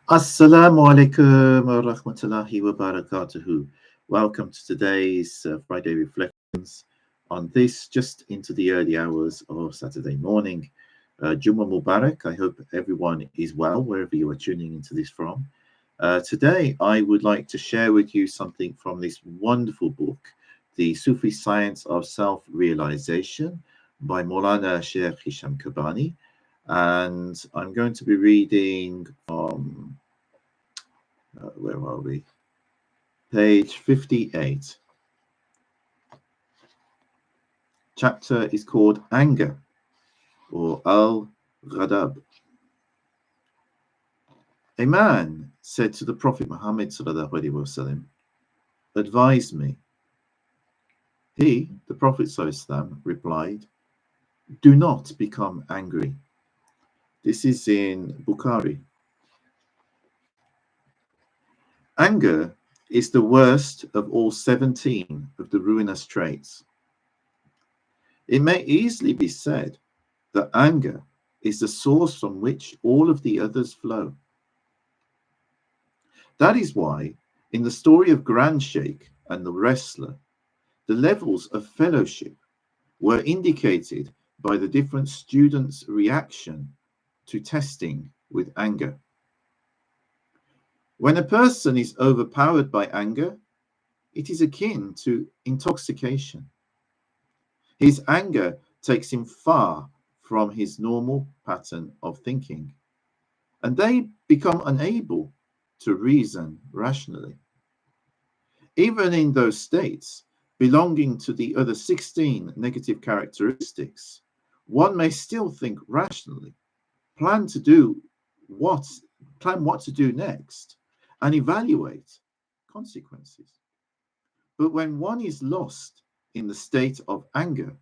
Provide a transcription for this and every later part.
Assalamu alaikum wa rahmatullahi wa barakatuhu. Welcome to today's Friday Reflections on this just into the early hours of Saturday morning. Juma Mubarak. I hope everyone is well wherever you are tuning into this from. Today, I would like to share with you something from this wonderful book, The Sufi Science of Self-Realization by Mawlana Shaykh Hisham Kabbani. And I'm going to be reading from where are we? Page 58. Chapter is called Anger or Al-Ghadab. A man said to the Prophet Muhammad sallallahu alaihi wasallam, "Advise me." He, the Prophet sallallahu alaihi wasallam, replied, "Do not become angry." This is in Bukhari. Anger is the worst of all 17 of the ruinous traits. It may easily be said that anger is the source from which all of the others flow. That is why, in the story of Grand Sheikh and the wrestler, the levels of fellowship were indicated by the different students' reaction to testing with anger. When a person is overpowered by anger, it is akin to intoxication. His anger takes him far from his normal pattern of thinking, and they become unable to reason rationally. Even in those states belonging to the other 16 negative characteristics, one may still think rationally, plan to do what plan what to do next, and evaluate consequences. But when one is lost in the state of anger,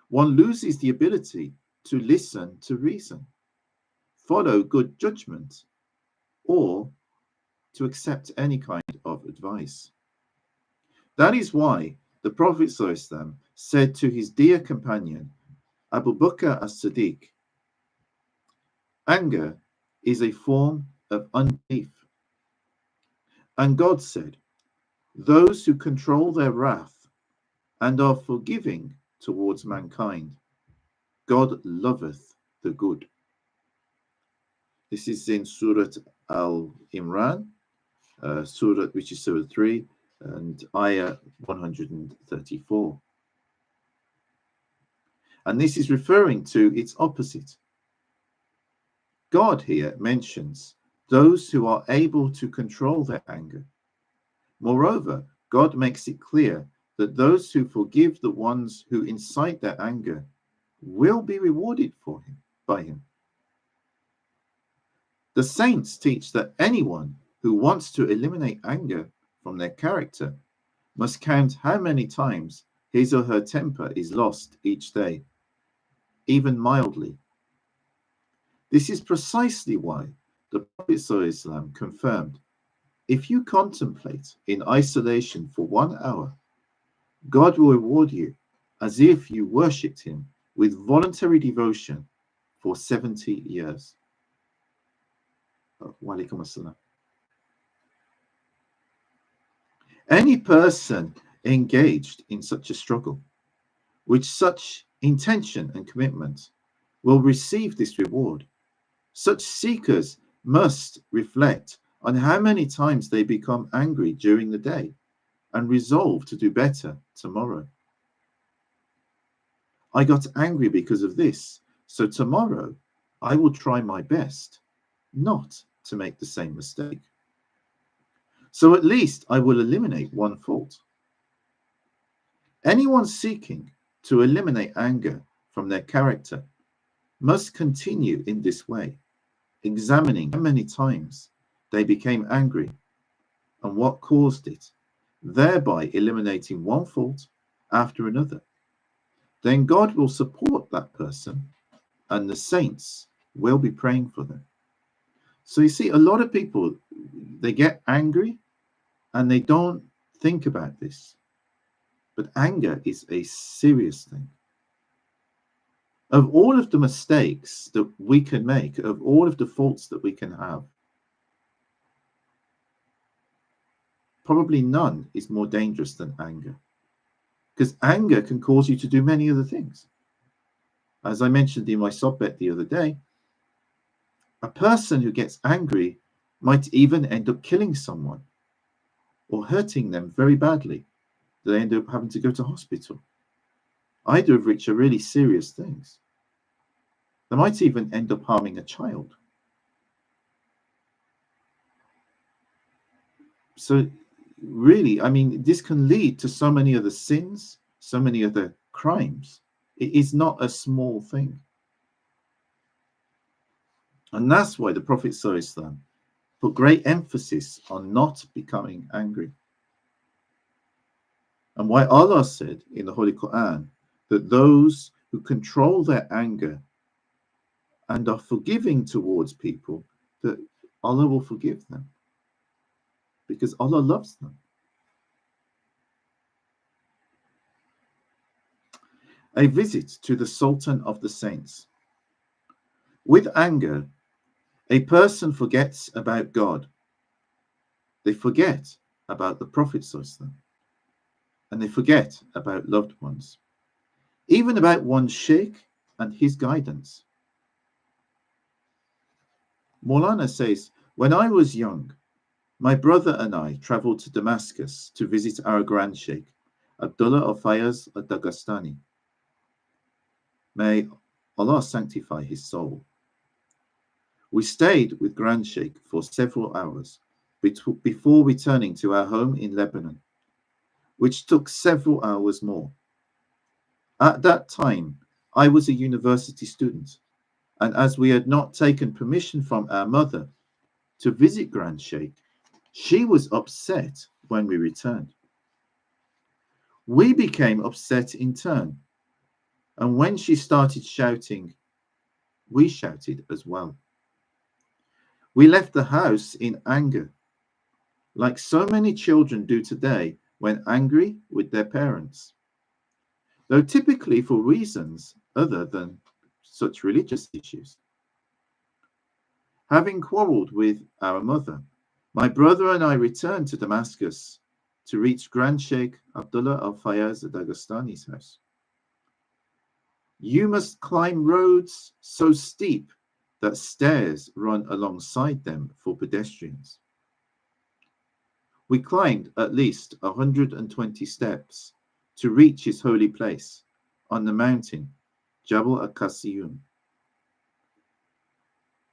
one loses the ability to listen to reason, follow good judgment, or to accept any kind of advice. That is why the Prophet ﷺ said to his dear companion, Abu Bakr as-Siddiq, anger is a form of unbelief. And God said, those who control their wrath and are forgiving towards mankind, God loveth the good. This is in Surah Al-Imran, Surah which is Surah 3 and Ayah 134. And this is referring to its opposite. God here mentions those who are able to control their anger. Moreover, God makes it clear that those who forgive the ones who incite their anger will be rewarded by him. The saints teach that anyone who wants to eliminate anger from their character must count how many times his or her temper is lost each day, even mildly. This is precisely why the Prophet ﷺ confirmed, if you contemplate in isolation for 1 hour, God will reward you as if you worshipped him with voluntary devotion for 70 years. Alaikum assalam. Any person engaged in such a struggle, with such intention and commitment, will receive this reward. Such seekers must reflect on how many times they become angry during the day and resolve to do better tomorrow. I got angry because of this, so tomorrow I will try my best not to make the same mistake. So at least I will eliminate one fault. Anyone seeking to eliminate anger from their character must continue in this way, examining how many times they became angry and what caused it, thereby eliminating one fault after another. Then God will support that person and the saints will be praying for them. So you see, a lot of people, they get angry and they don't think about this. But anger is a serious thing. Of all of the mistakes that we can make, of all of the faults that we can have, probably none is more dangerous than anger, because anger can cause you to do many other things. As I mentioned in my sohbet the other day, a person who gets angry might even end up killing someone or hurting them very badly. They end up having to go to hospital, either of which are really serious things. They might even end up harming a child. So really, I mean, this can lead to so many other sins, so many other crimes. It is not a small thing. And that's why the Prophet ﷺ put great emphasis on not becoming angry. And why Allah said in the Holy Quran that those who control their anger and are forgiving towards people, that Allah will forgive them, because Allah loves them. A visit to the Sultan of the Saints. With anger, a person forgets about God. They forget about the Prophet ﷺ, and they forget about loved ones, even about one's sheikh and his guidance. Mawlana says, when I was young, my brother and I traveled to Damascus to visit our Grand Sheikh, Abdullah of Fayaz al-Dagestani. May Allah sanctify his soul. We stayed with Grand Sheikh for several hours before returning to our home in Lebanon, which took several hours more. At that time, I was a university student, and as we had not taken permission from our mother to visit Grand Sheikh, she was upset when we returned. We became upset in turn, and when she started shouting, we shouted as well. We left the house in anger, like so many children do today when angry with their parents, though typically for reasons other than such religious issues. Having quarreled with our mother, my brother and I returned to Damascus to reach Grand Sheikh Abdullah of Fayaz al-Dagestani's house. You must climb roads so steep that stairs run alongside them for pedestrians. We climbed at least 120 steps to reach his holy place on the mountain, Jabal al-Qasiyun.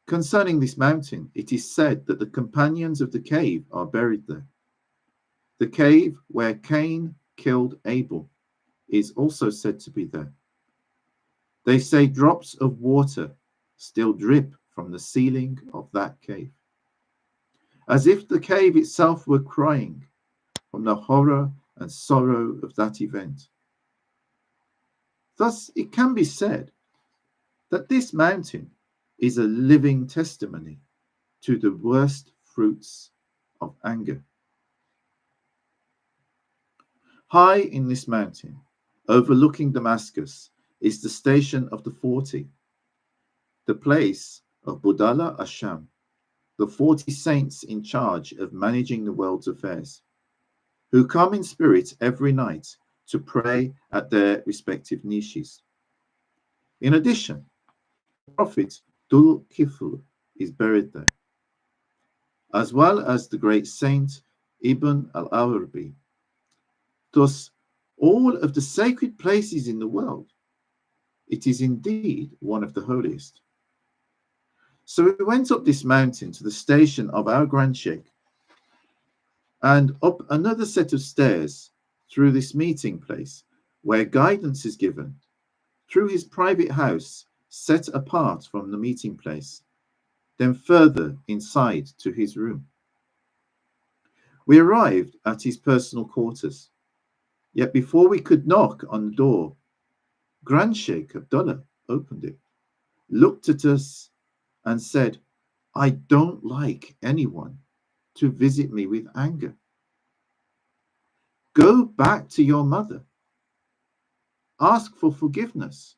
Concerning this mountain, it is said that the companions of the cave are buried there. The cave where Cain killed Abel is also said to be there. They say drops of water still drip from the ceiling of that cave, as if the cave itself were crying from the horror and sorrow of that event. Thus, it can be said that this mountain is a living testimony to the worst fruits of anger. High in this mountain, overlooking Damascus, is the station of the 40, the place of Budala Asham, the 40 saints in charge of managing the world's affairs, who come in spirit every night to pray at their respective niches. In addition, the Prophet Dhul Kifl is buried there, as well as the great saint Ibn al-Arabi. Thus, all of the sacred places in the world, it is indeed one of the holiest. So we went up this mountain to the station of our Grand Sheikh, and up another set of stairs through this meeting place where guidance is given, through his private house set apart from the meeting place, then further inside to his room. We arrived at his personal quarters, yet before we could knock on the door, Grand Sheikh Abdullah opened it, looked at us and said, I don't like anyone to visit me with anger. Go back to your mother. Ask for forgiveness.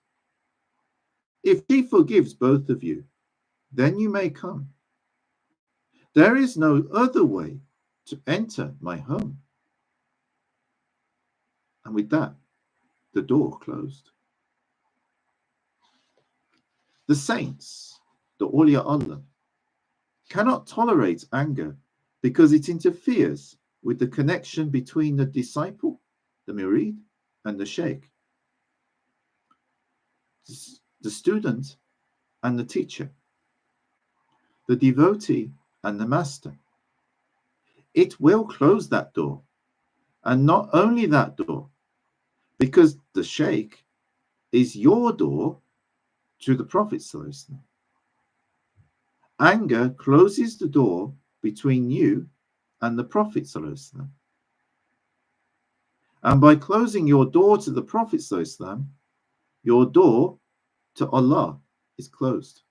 If she forgives both of you, then you may come. There is no other way to enter my home. And with that, the door closed. The saints, the Awliya Allah, cannot tolerate anger because it interferes with the connection between the disciple, the murid, and the sheikh, the student and the teacher, the devotee and the master. It will close that door, and not only that door, because the sheikh is your door to the Prophet ﷺ. Anger closes the door between you and the Prophet ﷺ. And by closing your door to the Prophet ﷺ, your door to Allah is closed.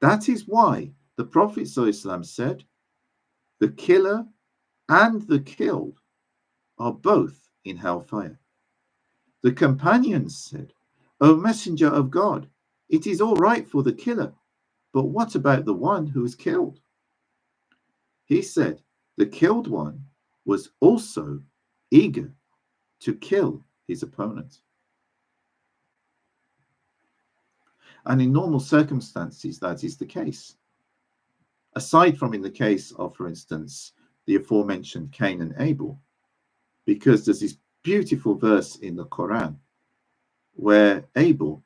That is why the Prophet ﷺ said, the killer and the killed are both in hellfire. The companions said, O Messenger of God, it is all right for the killer, but what about the one who is killed? He said, the killed one was also eager to kill his opponent. And in normal circumstances, that is the case. Aside from in the case of, for instance, the aforementioned Cain and Abel, because there's this beautiful verse in the Quran where Abel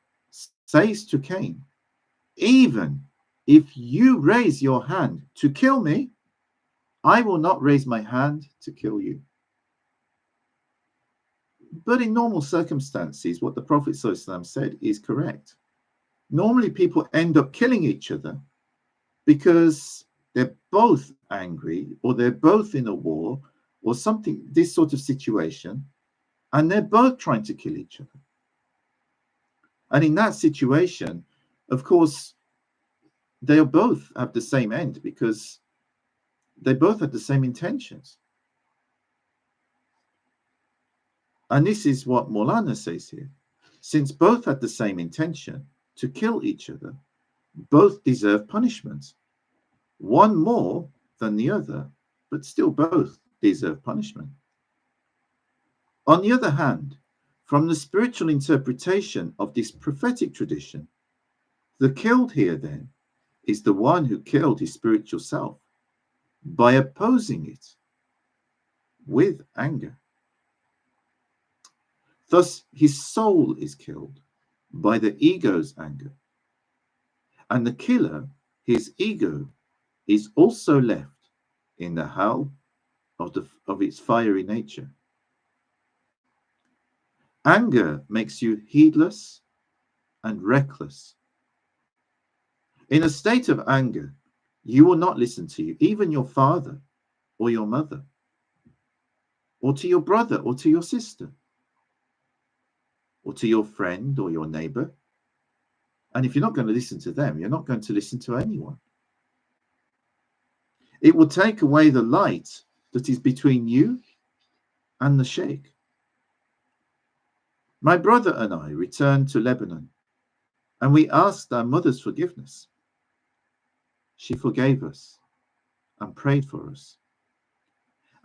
says to Cain, even if you raise your hand to kill me, I will not raise my hand to kill you. But in normal circumstances, what the Prophet ﷺ said is correct. Normally people end up killing each other because they're both angry or they're both in a war or something, this sort of situation, and they're both trying to kill each other. And in that situation, of course, they'll both have the same end because they both had the same intentions. And this is what Mawlana says here. Since both had the same intention to kill each other, both deserve punishment. One more than the other, but still both deserve punishment. On the other hand, from the spiritual interpretation of this prophetic tradition, the killed here then is the one who killed his spiritual self by opposing it with anger. Thus, his soul is killed by the ego's anger. And the killer, his ego, is also left in the hell of its fiery nature. Anger makes you heedless and reckless. In a state of anger, you will not listen to you, even your father or your mother, or to your brother or to your sister, or to your friend or your neighbor. And if you're not going to listen to them, you're not going to listen to anyone. It will take away the light that is between you and the sheikh. My brother and I returned to Lebanon, and we asked our mother's forgiveness. She forgave us and prayed for us.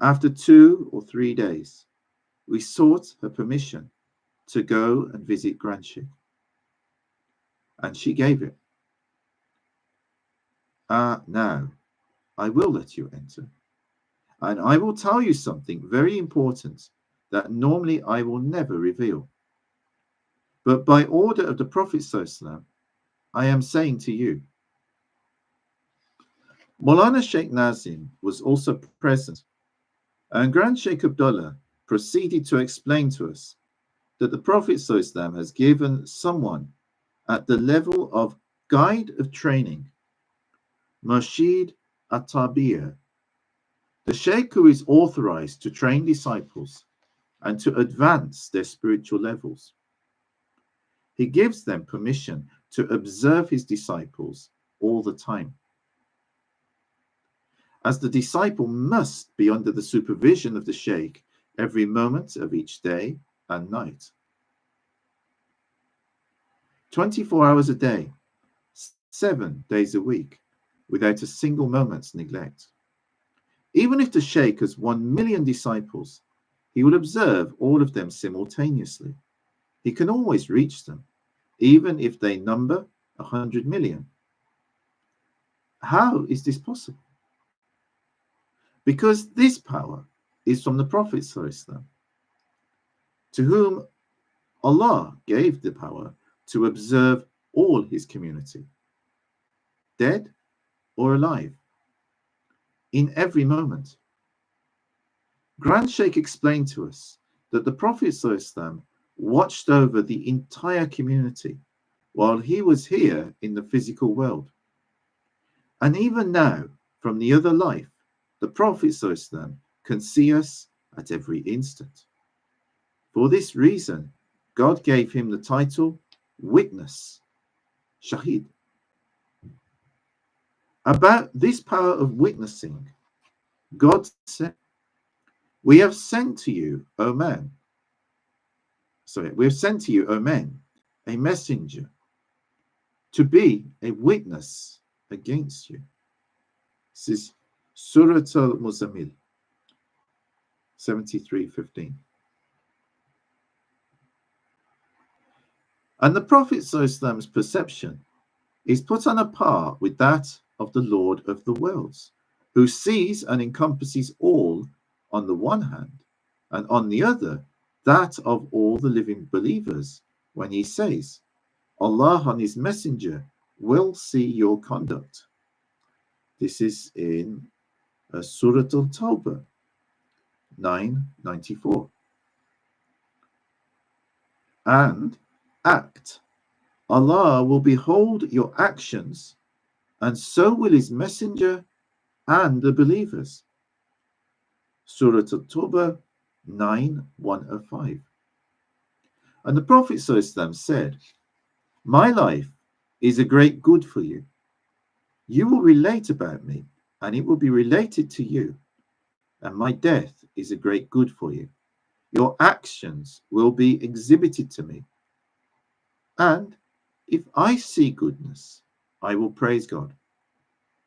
After 2 or 3 days, we sought her permission to go and visit Grand Sheikh, and she gave it. Now, I will let you enter, and I will tell you something very important that normally I will never reveal. But by order of the Prophet ﷺ, I am saying to you. Mawlana Shaykh Nazim was also present, and Grand Sheikh Abdullah proceeded to explain to us that the Prophet ﷺ has given someone at the level of guide of training, Murshid at-Tarbiyah, the Sheikh who is authorized to train disciples and to advance their spiritual levels. He gives them permission to observe his disciples all the time, as the disciple must be under the supervision of the Sheikh every moment of each day and night. 24 hours a day, 7 days a week, without a single moment's neglect. Even if the Shaykh has 1 million disciples, he will observe all of them simultaneously. He can always reach them, even if they number 100 million. How is this possible? Because this power is from the Prophet ﷺ, to whom Allah gave the power to observe all his community, dead or alive, in every moment. Grand Sheikh explained to us that the Prophet ﷺ watched over the entire community while he was here in the physical world. And even now, from the other life, the Prophet ﷺ can see us at every instant. For this reason, God gave him the title Witness, Shahid. About this power of witnessing, God said, we have sent to you, O man, a messenger to be a witness against you. This is Surah Al-Muzammil, 73:15. And the Prophet ﷺ's perception is put on a par with that of the Lord of the worlds, who sees and encompasses all on the one hand, and on the other, that of all the living believers, when he says, Allah and his messenger will see your conduct. This is in Surah Al-Tawbah, 994. And act. Allah will behold your actions, and so will his messenger and the believers. Surah At-Tawbah 9:105. And the Prophet ﷺ said, my life is a great good for you. You will relate about me, and it will be related to you. And my death is a great good for you. Your actions will be exhibited to me. And if I see goodness, I will praise God.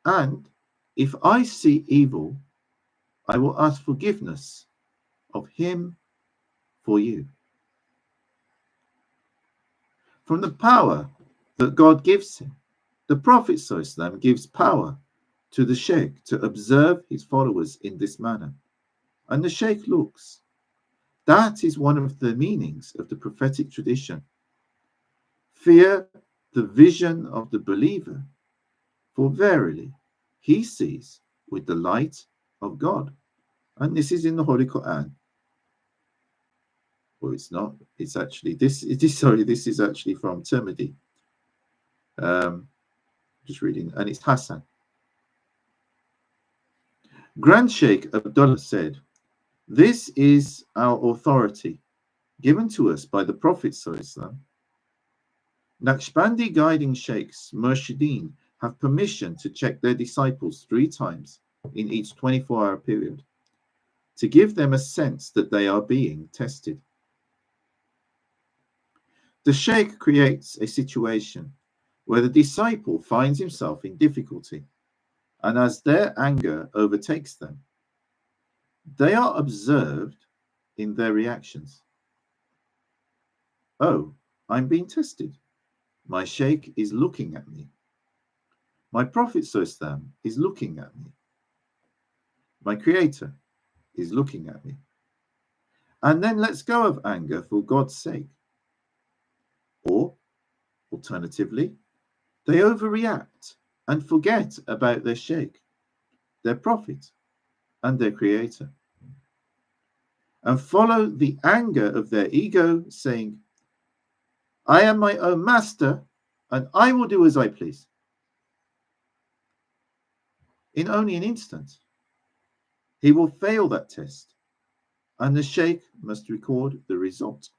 And if I see evil, I will ask forgiveness of him for you. From the power that God gives him, the Prophet ﷺ gives power to the Shaykh to observe his followers in this manner. And the Shaykh looks. That is one of the meanings of the prophetic tradition. Fear the vision of the believer, for verily he sees with the light of God. And this is in the Holy Quran. Well, it's not. It's actually this. This is actually from Tirmidhi. Just reading, and it's Hassan. Grand Sheikh Abdullah said, "This is our authority, given to us by the Prophet ﷺ. Naqshbandi guiding sheikhs, murshideen, have permission to check their disciples 3 times in each 24-hour period, to give them a sense that they are being tested. The sheikh creates a situation where the disciple finds himself in difficulty, and as their anger overtakes them, they are observed in their reactions. Oh, I'm being tested. My sheikh is looking at me. My Prophet ﷺ is looking at me. My Creator is looking at me. And then let's go of anger for God's sake. Or, alternatively, they overreact and forget about their sheikh, their Prophet, and their Creator, and follow the anger of their ego, saying, I am my own master, and I will do as I please. In only an instant, he will fail that test, and the sheikh must record the result.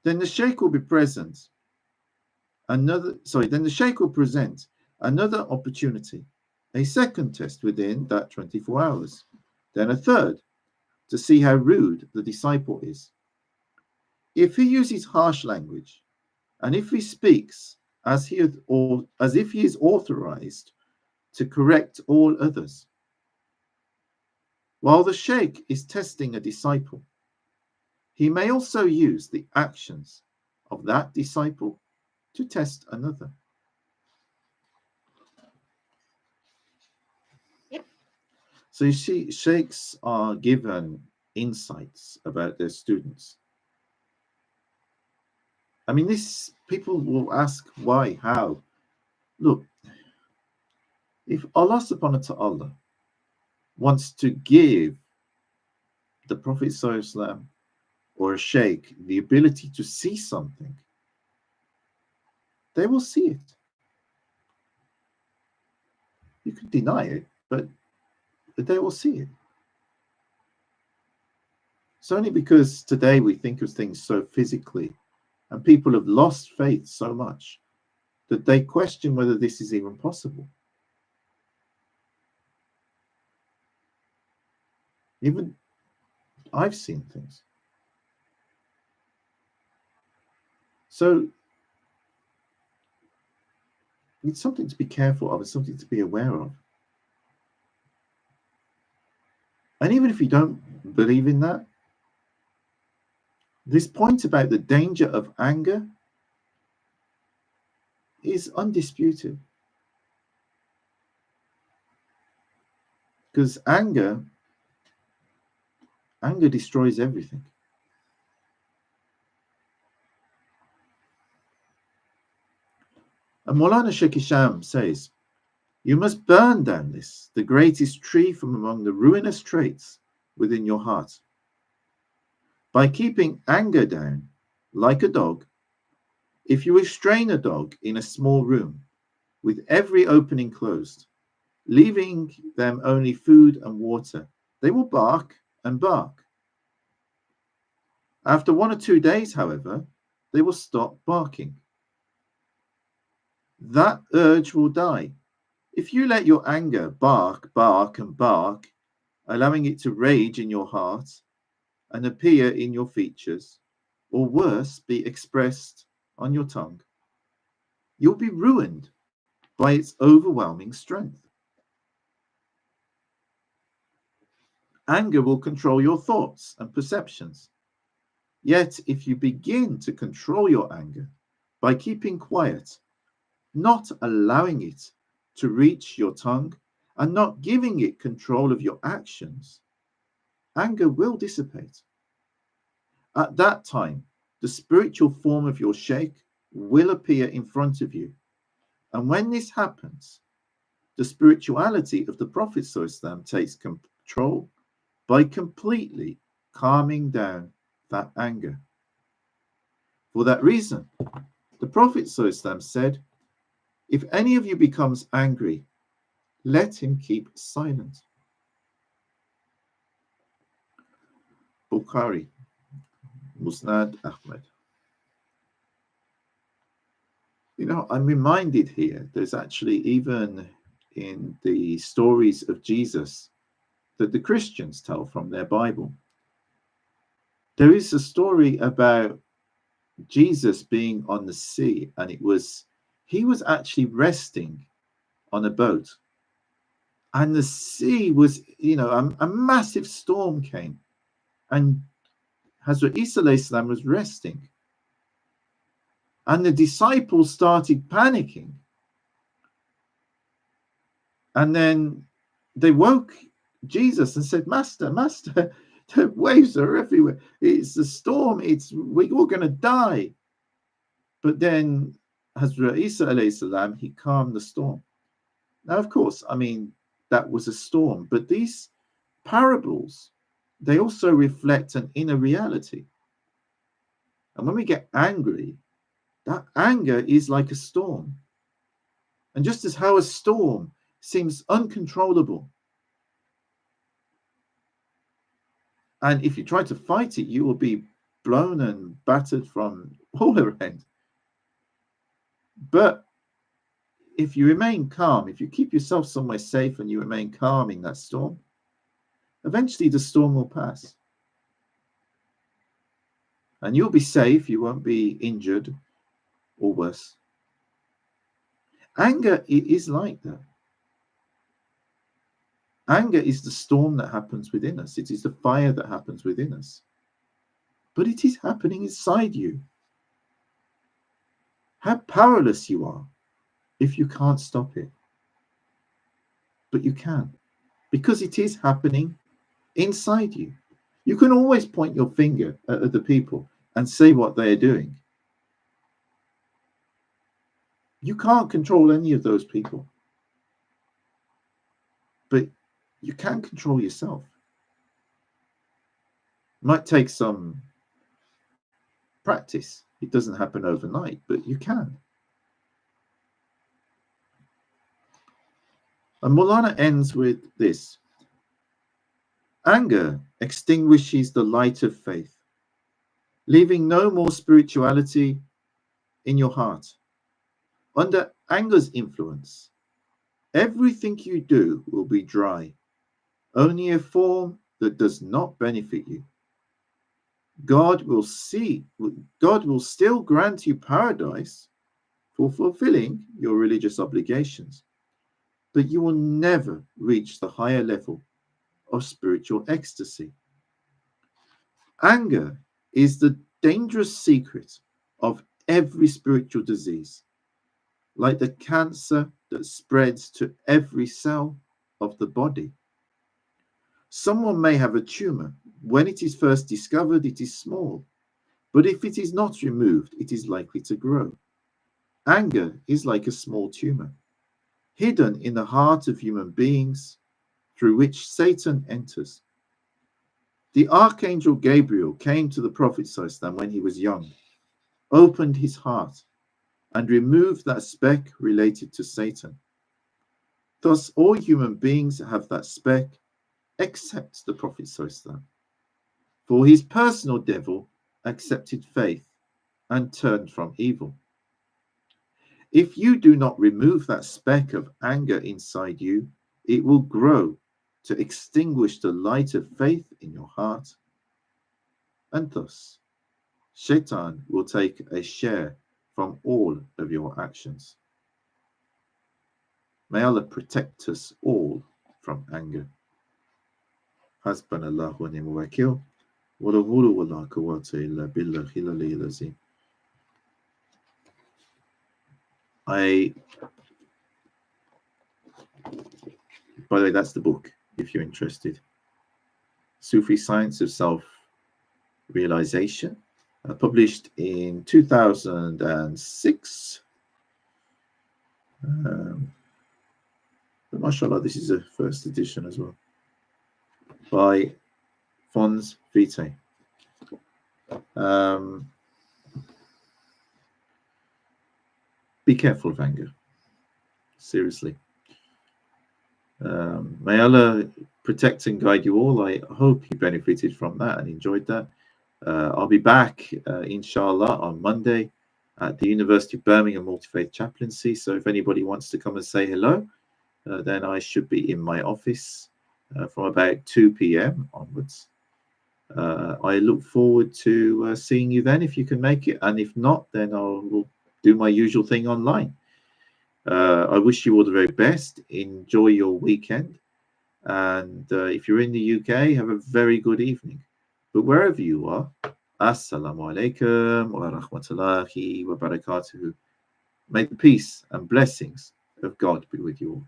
Then the sheikh will present another opportunity, a second test within that 24 hours, then a third, to see how rude the disciple is. If he uses harsh language, and if he speaks as if he is authorized to correct all others, While the sheikh is testing a disciple, he may also use the actions of that disciple to test another. So you see, sheikhs are given insights about their students. I mean, this people will ask why, how. Look, if Allah subhanahu wa ta'ala wants to give the Prophet Sallallahu or a sheikh the ability to see something, they will see it. You can deny it, but they will see it. It's only because today we think of things so physically and people have lost faith so much that they question whether this is even possible. Even I've seen things. So it's something to be careful of, it's something to be aware of. And even if you don't believe in that, this point about the danger of anger is undisputed. Because anger destroys everything. And Mawlana Shaykh Hisham says, you must burn down this, the greatest tree from among the ruinous traits within your heart. By keeping anger down, like a dog, if you restrain a dog in a small room with every opening closed, leaving them only food and water, they will bark and bark. After 1 or 2 days, however, they will stop barking. That urge will die. If you let your anger bark, bark, and bark, allowing it to rage in your heart and appear in your features, or worse, be expressed on your tongue, you'll be ruined by its overwhelming strength. Anger will control your thoughts and perceptions. Yet, if you begin to control your anger by keeping quiet, not allowing it to reach your tongue, and not giving it control of your actions, anger will dissipate. At that time, the spiritual form of your sheikh will appear in front of you. And when this happens, the spirituality of the Prophet ﷺ takes control by completely calming down that anger. For that reason, the Prophet ﷺ said, if any of you becomes angry, let him keep silent. Bukhari, Musnad Ahmad. You know, I'm reminded here, there's actually even in the stories of Jesus that the Christians tell from their Bible, there is a story about Jesus being on the sea, and he was actually resting on a boat, and the sea was, a massive storm came, and Hazrat Isa alayhi salam was resting, and the disciples started panicking, and then they woke Jesus and said, Master, the waves are everywhere, it's a storm, we're all going to die. But then Hazrat Isa alayhi salam, he calmed the storm. Now, of course, I mean, that was a storm, but these parables, they also reflect an inner reality. And when we get angry, that anger is like a storm. And just as how a storm seems uncontrollable, and if you try to fight it, you will be blown and battered from all around. But if you remain calm, if you keep yourself somewhere safe and you remain calm in that storm, eventually the storm will pass. And you'll be safe, you won't be injured or worse. Anger is like that. Anger is the storm that happens within us. It is the fire that happens within us. But it is happening inside you. How powerless you are if you can't stop it. But you can, because it is happening inside you. You can always point your finger at other people and say what they are doing. You can't control any of those people, but you can control yourself. It might take some practice. It doesn't happen overnight, but you can. And Mawlana ends with this: anger extinguishes the light of faith, leaving no more spirituality in your heart. Under anger's influence, everything you do will be dry, only a form that does not benefit you. God will still grant you paradise for fulfilling your religious obligations, but you will never reach the higher level of spiritual ecstasy. Anger is the dangerous secret of every spiritual disease, like the cancer that spreads to every cell of the body. Someone may have a tumor. When it is first discovered, it is small, but if it is not removed, it is likely to grow. Anger is like a small tumor, hidden in the heart of human beings, through which Satan enters. The Archangel Gabriel came to the Prophet ﷺ when he was young, opened his heart, and removed that speck related to Satan. Thus, all human beings have that speck except the Prophet ﷺ. For his personal devil accepted faith and turned from evil. If you do not remove that speck of anger inside you, it will grow to extinguish the light of faith in your heart, and thus Shaitan will take a share from all of your actions. May Allah protect us all from anger. Hasbunallahu wa ni'mal wakeel. Wa la hawla wa la quwwata illa billahi al-aliyyil azim. By the way, that's the book, if you're interested. Sufi Science of Self-Realization, published in 2006. But mashallah, this is a first edition as well, by Fons Vitae. Be careful of anger. Seriously. May Allah protect and guide you all. I hope you benefited from that and enjoyed that. I'll be back, inshallah, on Monday at the University of Birmingham Multi-Faith Chaplaincy. So if anybody wants to come and say hello, then I should be in my office from about 2 p.m. onwards. I look forward to seeing you then if you can make it. And if not, then I will do my usual thing online. I wish you all the very best. Enjoy your weekend. And if you're in the UK, have a very good evening. But wherever you are, Assalamu alaikum wa rahmatullahi wa barakatuhu. May the peace and blessings of God be with you all.